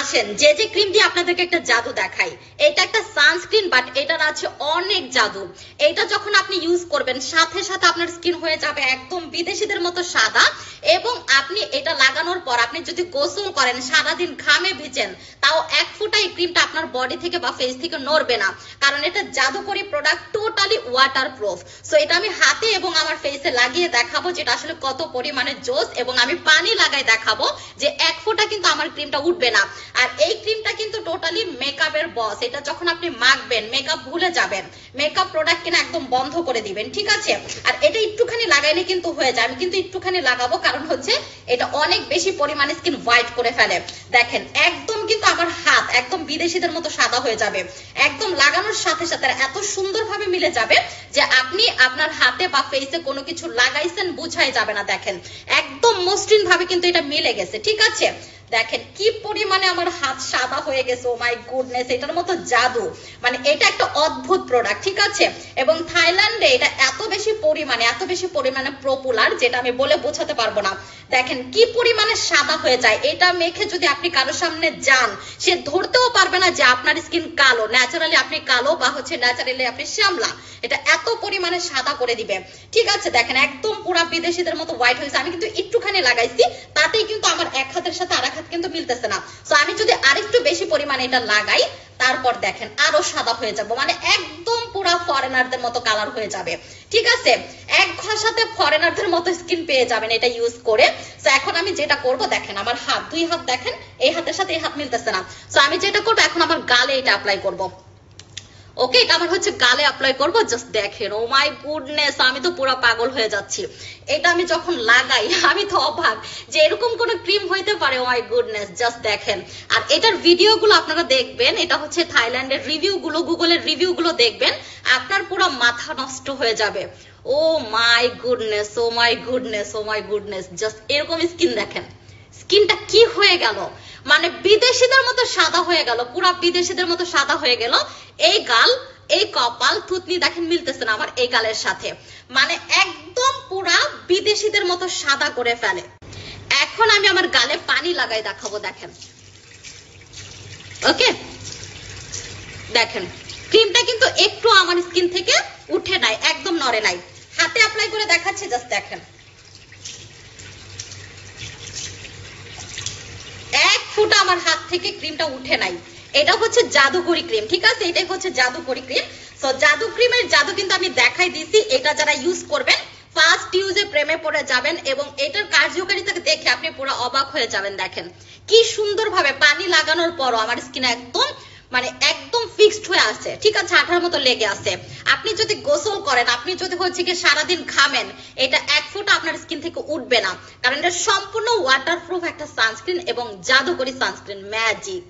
আসেন যে যে ক্রিম দিয়ে আপনাদেরকে একটা জাদু দেখাই। এটা একটা সানস্ক্রিন, বাট এটার আছে অনেক জাদু। এটা যখন আপনি ইউজ করবেন সাথে সাথে আপনার স্কিন হয়ে যাবে একদম বিদেশিদের মতো সাদা। এবং আপনি এটা লাগানোর পর আপনি যদি গোসল করেন, সারাদিন ঘামে ভিজেন, তাও এক ফোঁটা এই ক্রিমটা আপনার বডি থেকে বা ফেস থেকে নড়বে না, কারণ এটা জাদুকরি product, totally waterproof. So এটা আমি হাতে এবং আমার ফেসে লাগিয়ে দেখাবো যেটা আসলে কত পরিমাণে জোস, এবং আমি পানি লাগাই দেখাবো যে এক ফোঁটা কিন্তু আমার ক্রিমটা উঠবে না। আর এই ক্রিমটা কিন্তু টোটালি মেকআপের বস। এটা যখন আপনি মাখবেন মেকআপ ভুলে যাবেন, মেকআপ প্রোডাক্ট কিনা একদম বন্ধ করে দিবেন, ঠিক আছে? আর এটা একটুখানি লাগাইলে কিন্তু হয়ে যায়। আমি কিন্তু একটুখানি লাগাবো, কারণ হচ্ছে এটা অনেক বেশি পরিমাণে স্কিন হোয়াইট করে ফেলে। দেখেন একদম কিন্তু আমার হাত একদম বিদেশিদের মতো সাদা হয়ে যাবে, একদম লাগানোর সাথে সাথে এত সুন্দরভাবে মিলে যাবে যে আপনি আপনার হাতে বা ফেসে কোনো কিছু লাগাইছেন বুঝাই যাবে না। দেখেন একদম মসৃণ ভাবে কিন্তু এটা মিলে গেছে, ঠিক আছে? দেখেন কি পরিমাণে আমার হাত সাদা হয়ে গেছে। ও মাই গুডনেস, এটার মতো জাদু, মানে এটা একটা অদ্ভুত প্রোডাক্ট, ঠিক আছে? এবং থাইল্যান্ডে এটা এত বেশি পরিমাণে পপুলার যেটা আমি বলে বোঝাতে পারবো না। দেখেন কি পরিমাণে সাদা হয়ে যায়। এটা মেখে যদি আপনি কারোর সামনে যান, সে ধরতেও পারবে না যে আপনার স্কিন কালো, ন্যাচারালি আপনি কালো বা হচ্ছে ন্যাচারালি আপনি শ্যামলা। এটা এত পরিমাণে সাদা করে দিবে, ঠিক আছে? দেখেন একদম পুরা বিদেশিদের মতো হোয়াইট হয়েছে। আমি কিন্তু একটুখানি লাগাইছি, তাতেই কিন্তু আমার এক হাতের সাথে আরেক হাত কিন্তু মিলতেছে না। তো আমি যদি আরেকটু বেশি পরিমাণে এটা লাগাই, তারপর দেখেন আরো সাদা হয়ে যাবো, মানে একদম পুরা ফরেনারদের মতো কালার হয়ে যাবে, ঠিক আছে? এক ঘষাতে ফরেনারদের মতো স্কিন পেয়ে যাবেন এটা ইউজ করে। তো এখন আমি যেটা করব, দেখেন আমার হাত, দুই হাত দেখেন, এই হাতের সাথে এই হাত মিলতেছে না। তো আমি যেটা করবো এখন আমার গালে এটা অ্যাপ্লাই করব। ওকে, এটা আমার হচ্ছে গালে অ্যাপ্লাই করব। জাস্ট দেখেন, ও মাই গুডনেস, আমি তো পুরো পাগল হয়ে যাচ্ছি। এটা আমি যখন লাগাই আমি তো অবাক যে এরকম কোন ক্রিম হইতে পারে। ও মাই গুডনেস, জাস্ট দেখেন। আর এটার ভিডিওগুলো আপনারা দেখবেন, এটা হচ্ছে থাইল্যান্ডের রিভিউগুলো, গুগলের রিভিউগুলো দেখবেন, আপনার পুরো মাথা নষ্ট হয়ে যাবে। Oh my goodness, oh my goodness, oh my goodness, just এরকম স্কিন দেখেন, স্কিনটা কি হয়ে গেল, মানে বিদেশিদের মতো সাদা হয়ে গেল, পুরা বিদেশিদের মতো সাদা হয়ে গেল। এই গাল, এই কপাল, থুতনি দেখেন মিলতেছে না আমার এই গালের সাথে, মানে একদম পুরা বিদেশিদের মতো সাদা করে ফেলে। এখন আমি আমার গালে পানি লাগাই দেখাবো, দেখেন। ওকে, দেখেন ক্রিমটা কিন্তু একটু আমার স্কিন থেকে উঠে নাই, একদম নড়ে নাই। হাতে অ্যাপ্লাই করে দেখাচ্ছি, জাস্ট দেখেন এক ফুটা আমার হাত থেকে ক্রিমটা উঠে নাই। এটা হচ্ছে জাদুকরি ক্রিম, ঠিক আছে? এটাই হচ্ছে জাদুকরি ক্রিম। সো জাদু ক্রিমের জাদু কিন্তু আমি দেখাই দিছি। এটা যারা ইউজ করবেন ফার্স্ট ইউজে প্রেমে পড়ে যাবেন, এবং এটার কার্যকারিতা দেখে আপনি পুরো অবাক হয়ে যাবেন। দেখেন কি সুন্দরভাবে পানি লাগানোর পরও আমার স্কিন একদম মানে একদম ফিক্সড হয়ে আছে, ঠিক আছে? আঠার মতো লেগে আছে। আপনি যদি গোসল করেন, আপনি যদি হচ্ছে কি সারাদিন ঘামেন, এটা এক ফোঁটা আপনার স্কিন থেকে উঠবে না, কারণ এটা সম্পূর্ণ ওয়াটারপ্রুফ একটা সানস্ক্রিন এবং জাদুকরি সানস্ক্রিন, ম্যাজিক।